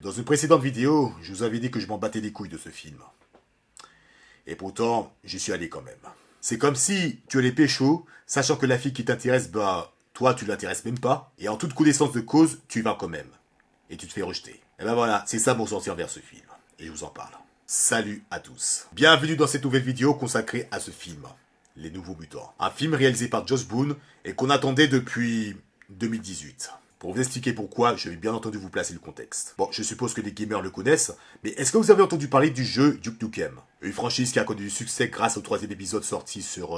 Dans une précédente vidéo, je vous avais dit que je m'en battais les couilles de ce film. Et pourtant, j'y suis allé quand même. C'est comme si tu allais pécho, sachant que la fille qui t'intéresse, toi tu l'intéresses même pas, et en toute connaissance de cause, tu y vas quand même. Et tu te fais rejeter. Et ben voilà, c'est ça mon sortir vers ce film. Et je vous en parle. Salut à tous. Bienvenue dans cette nouvelle vidéo consacrée à ce film. Les Nouveaux Mutants. Un film réalisé par Josh Boone et qu'on attendait depuis 2018. Pour vous expliquer pourquoi, je vais bien entendu vous placer le contexte. Bon, je suppose que les gamers le connaissent, mais est-ce que vous avez entendu parler du jeu Duke Nukem? Une franchise qui a connu du succès grâce au troisième épisode sorti sur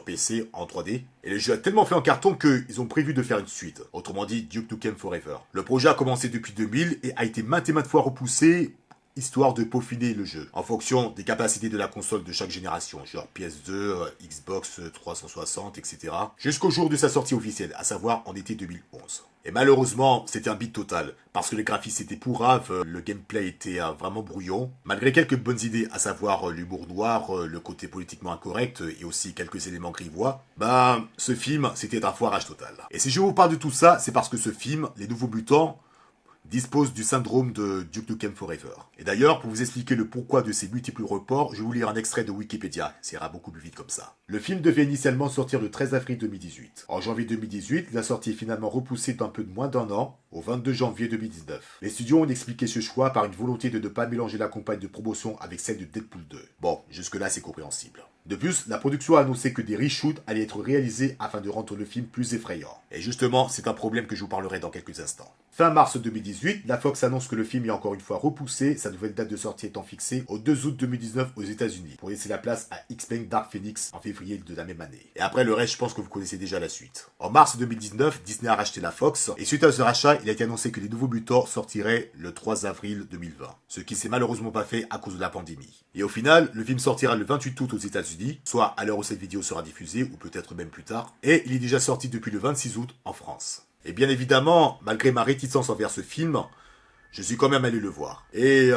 PC en 3D. Et le jeu a tellement fait en carton qu'ils ont prévu de faire une suite. Autrement dit, Duke Nukem Forever. Le projet a commencé depuis 2000 et a été maintes et maintes fois repoussé, histoire de peaufiner le jeu, en fonction des capacités de la console de chaque génération, genre PS2, Xbox 360, etc. Jusqu'au jour de sa sortie officielle, à savoir en été 2011. Et malheureusement, c'était un beat total, parce que les graphismes étaient pourraves, le gameplay était vraiment brouillon. Malgré quelques bonnes idées, à savoir l'humour noir, le côté politiquement incorrect, et aussi quelques éléments grivois, ce film, c'était un foirage total. Et si je vous parle de tout ça, c'est parce que ce film, Les Nouveaux Mutants, dispose du syndrome de Duke Nukem Forever. Et d'ailleurs, pour vous expliquer le pourquoi de ces multiples reports, je vais vous lire un extrait de Wikipédia. Ça ira beaucoup plus vite comme ça. Le film devait initialement sortir le 13 avril 2018. En janvier 2018, la sortie est finalement repoussée d'un peu de moins d'un an, au 22 janvier 2019. Les studios ont expliqué ce choix par une volonté de ne pas mélanger la campagne de promotion avec celle de Deadpool 2. Bon, jusque-là c'est compréhensible. De plus, la production a annoncé que des reshoots allaient être réalisés afin de rendre le film plus effrayant. Et justement, c'est un problème que je vous parlerai dans quelques instants. Fin mars 2018, la Fox annonce que le film est encore une fois repoussé, sa nouvelle date de sortie étant fixée au 2 août 2019 aux États-Unis, pour laisser la place à X-Men Dark Phoenix en février de la même année. Et après le reste, je pense que vous connaissez déjà la suite. En mars 2019, Disney a racheté la Fox, et suite à ce rachat, il a été annoncé que les Nouveaux Mutants sortiraient le 3 avril 2020, ce qui s'est malheureusement pas fait à cause de la pandémie. Et au final, le film sortira le 28 août aux États-Unis, soit à l'heure où cette vidéo sera diffusée, ou peut-être même plus tard, et il est déjà sorti depuis le 26 août en France. Et bien évidemment, malgré ma réticence envers ce film, je suis quand même allé le voir. Et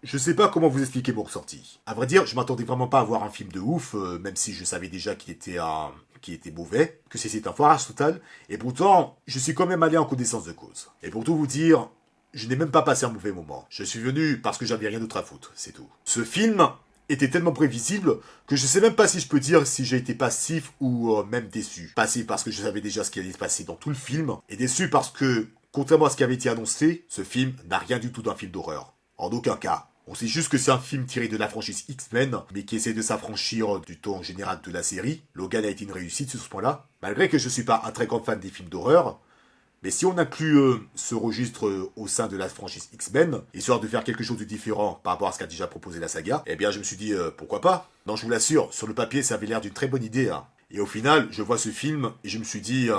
je sais pas comment vous expliquer mon ressenti. À vrai dire, je m'attendais vraiment pas à voir un film de ouf, même si je savais déjà qu'il était mauvais, que c'était un foirage total, et pourtant, je suis quand même allé en connaissance de cause. Et pour tout vous dire, je n'ai même pas passé un mauvais moment. Je suis venu parce que j'avais rien d'autre à foutre, c'est tout. Ce film était tellement prévisible que je sais même pas si je peux dire si j'ai été passif ou même déçu. Passif parce que je savais déjà ce qui allait se passer dans tout le film, et déçu parce que, contrairement à ce qui avait été annoncé, ce film n'a rien du tout d'un film d'horreur. En aucun cas. On sait juste que c'est un film tiré de la franchise X-Men, mais qui essaie de s'affranchir du ton général de la série. Logan a été une réussite sur ce point-là. Malgré que je suis pas un très grand fan des films d'horreur, mais si on inclut ce registre au sein de la franchise X-Men, histoire de faire quelque chose de différent par rapport à ce qu'a déjà proposé la saga, eh bien je me suis dit pourquoi pas. Non, je vous l'assure, sur le papier ça avait l'air d'une très bonne idée. Hein. Et au final, je vois ce film et je me suis dit,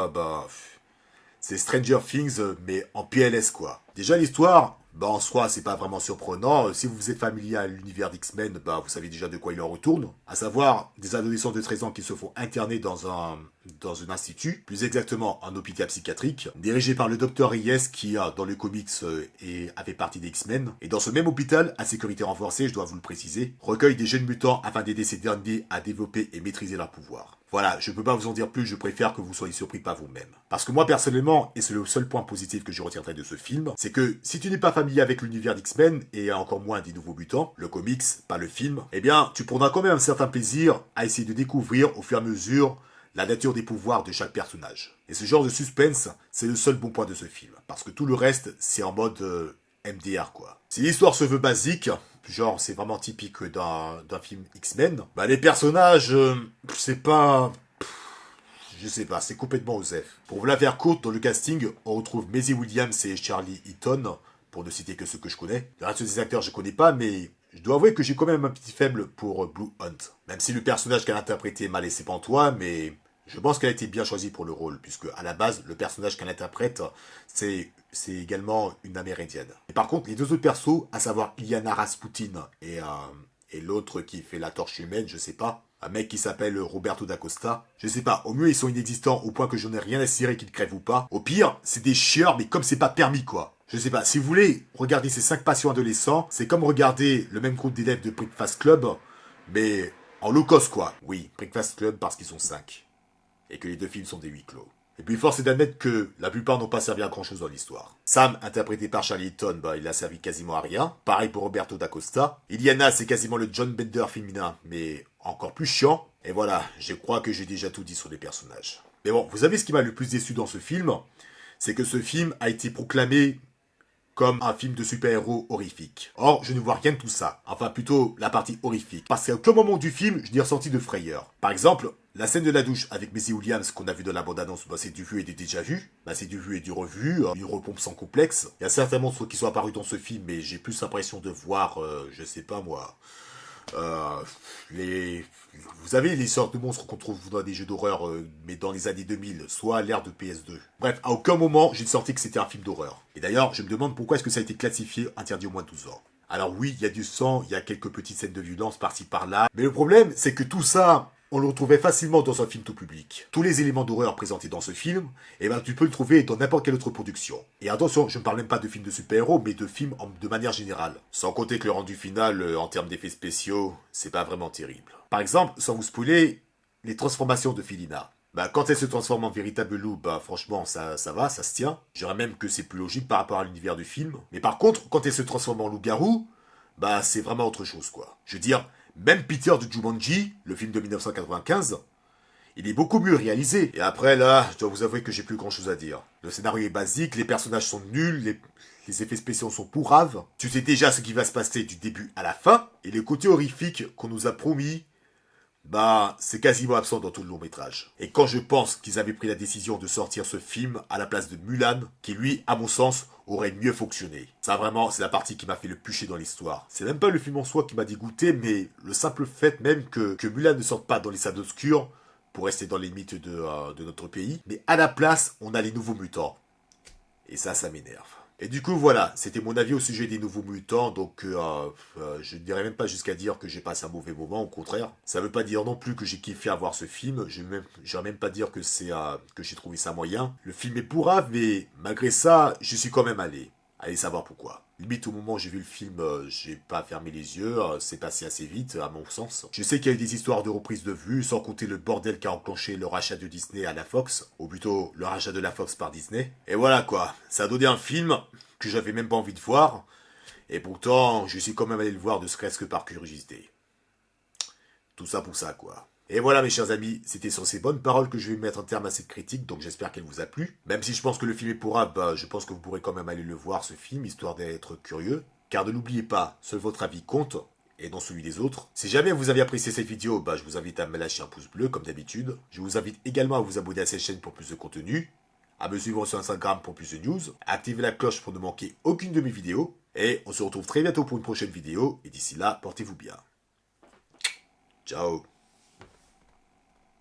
c'est Stranger Things, mais en PLS quoi. Déjà l'histoire, en soi, c'est pas vraiment surprenant. Si vous êtes familier à l'univers d'X-Men, vous savez déjà de quoi il en retourne. À savoir, des adolescents de 13 ans qui se font interner dans un institut, plus exactement un hôpital psychiatrique, dirigé par le docteur Reyes qui, dans les comics, avait partie des X-Men. Et dans ce même hôpital, à sécurité renforcée, je dois vous le préciser, recueille des jeunes mutants afin d'aider ces derniers à développer et maîtriser leur pouvoir. Voilà, je peux pas vous en dire plus, je préfère que vous soyez surpris par vous-même. Parce que moi, personnellement, et c'est le seul point positif que je retiendrai de ce film, c'est que si tu n'es pas familier avec l'univers d'X-Men, et encore moins des Nouveaux Mutants, le comics, pas le film, eh bien, tu prendras quand même un certain plaisir à essayer de découvrir au fur et à mesure la nature des pouvoirs de chaque personnage. Et ce genre de suspense, c'est le seul bon point de ce film. Parce que tout le reste, c'est en mode MDR, quoi. Si l'histoire se veut basique, genre c'est vraiment typique d'un film X-Men, les personnages, c'est pas... Je sais pas, c'est complètement osef. Pour vous la faire courte, dans le casting, on retrouve Maisie Williams et Charlie Eaton, pour ne citer que ceux que je connais. Le reste des acteurs, je connais pas, mais je dois avouer que j'ai quand même un petit faible pour Blue Hunt. Même si le personnage qu'elle a interprété m'a laissé pantois, mais je pense qu'elle a été bien choisie pour le rôle, puisque à la base, le personnage qu'elle interprète, c'est également une amérindienne. Et par contre, les deux autres persos, à savoir Iliana Rasputin et l'autre qui fait la torche humaine, je sais pas, un mec qui s'appelle Roberto D'Acosta, je sais pas, au mieux ils sont inexistants au point que j'en ai rien à cirer qu'ils crèvent ou pas. Au pire, c'est des chieurs, mais comme c'est pas permis quoi. Je sais pas, si vous voulez regarder ces 5 patients adolescents, c'est comme regarder le même groupe d'élèves de Breakfast Club, mais en low cost quoi. Oui, Breakfast Club parce qu'ils sont 5. Et que les deux films sont des huis clos. Et puis force est d'admettre que la plupart n'ont pas servi à grand chose dans l'histoire. Sam, interprété par Charlie Eaton, il a servi quasiment à rien. Pareil pour Roberto da Costa. Iliana, c'est quasiment le John Bender féminin, mais encore plus chiant. Et voilà, je crois que j'ai déjà tout dit sur les personnages. Mais bon, vous savez ce qui m'a le plus déçu dans ce film? C'est que ce film a été proclamé comme un film de super-héros horrifique. Or, je ne vois rien de tout ça. Enfin, plutôt la partie horrifique. Parce qu'à aucun moment du film, je n'ai ressenti de frayeur. Par exemple, la scène de la douche avec Maisie Williams qu'on a vu dans la bande-annonce, c'est du vu et du déjà vu. C'est du vu et du revu, une repompe sans complexe. Il y a certains monstres qui sont apparus dans ce film, mais j'ai plus l'impression de voir, je sais pas moi, vous savez, les sortes de monstres qu'on trouve dans des jeux d'horreur, mais dans les années 2000, soit à l'ère de PS2. Bref, à aucun moment, j'ai senti que c'était un film d'horreur. Et d'ailleurs, je me demande pourquoi est-ce que ça a été classifié interdit au moins de 12 ans. Alors oui, il y a du sang, il y a quelques petites scènes de violence par-ci par-là, mais le problème, c'est que tout ça, on le retrouvait facilement dans un film tout public. Tous les éléments d'horreur présentés dans ce film, tu peux le trouver dans n'importe quelle autre production. Et attention, je ne parle même pas de films de super-héros, mais de films de manière générale. Sans compter que le rendu final, en termes d'effets spéciaux, c'est pas vraiment terrible. Par exemple, sans vous spoiler, les transformations de Felina. Quand elle se transforme en véritable loup, franchement, ça va, ça se tient. Je dirais même que c'est plus logique par rapport à l'univers du film. Mais par contre, quand elle se transforme en loup-garou, c'est vraiment autre chose, quoi. Je veux dire, même Peter de Jumanji, le film de 1995, il est beaucoup mieux réalisé. Et après, là, je dois vous avouer que j'ai plus grand chose à dire. Le scénario est basique, les personnages sont nuls, les effets spéciaux sont pourraves. Tu sais déjà ce qui va se passer du début à la fin. Et le côté horrifique qu'on nous a promis, c'est quasiment absent dans tout le long métrage. Et quand je pense qu'ils avaient pris la décision de sortir ce film à la place de Mulan, qui lui, à mon sens, aurait mieux fonctionné. Ça vraiment, c'est la partie qui m'a fait le plus chier dans l'histoire. C'est même pas le film en soi qui m'a dégoûté, mais le simple fait même que Mulan ne sorte pas dans les salles obscures, pour rester dans les limites de notre pays, mais à la place, on a les nouveaux mutants. Et ça m'énerve. Et du coup, voilà, c'était mon avis au sujet des nouveaux mutants, donc je ne dirais même pas jusqu'à dire que j'ai passé un mauvais moment, au contraire. Ça veut pas dire non plus que j'ai kiffé à voir ce film, je vais même pas dire que que j'ai trouvé ça moyen. Le film est pourrave, mais malgré ça, je suis quand même allé. Allez savoir pourquoi. Limite, au moment où j'ai vu le film, j'ai pas fermé les yeux, c'est passé assez vite, à mon sens. Je sais qu'il y a eu des histoires de reprise de vue, sans compter le bordel qu'a enclenché le rachat de Disney à la Fox, ou plutôt le rachat de la Fox par Disney. Et voilà quoi, ça a donné un film que j'avais même pas envie de voir, et pourtant, je suis quand même allé le voir de serait-ce que par curiosité. Tout ça pour ça quoi. Et voilà mes chers amis, c'était sur ces bonnes paroles que je vais mettre un terme à cette critique, donc j'espère qu'elle vous a plu. Même si je pense que le film est pourrave, je pense que vous pourrez quand même aller le voir ce film, histoire d'être curieux. Car ne l'oubliez pas, seul votre avis compte, et non celui des autres. Si jamais vous avez apprécié cette vidéo, je vous invite à me lâcher un pouce bleu comme d'habitude. Je vous invite également à vous abonner à cette chaîne pour plus de contenu, à me suivre sur Instagram pour plus de news, à activer la cloche pour ne manquer aucune de mes vidéos, et on se retrouve très bientôt pour une prochaine vidéo, et d'ici là, portez-vous bien. Ciao.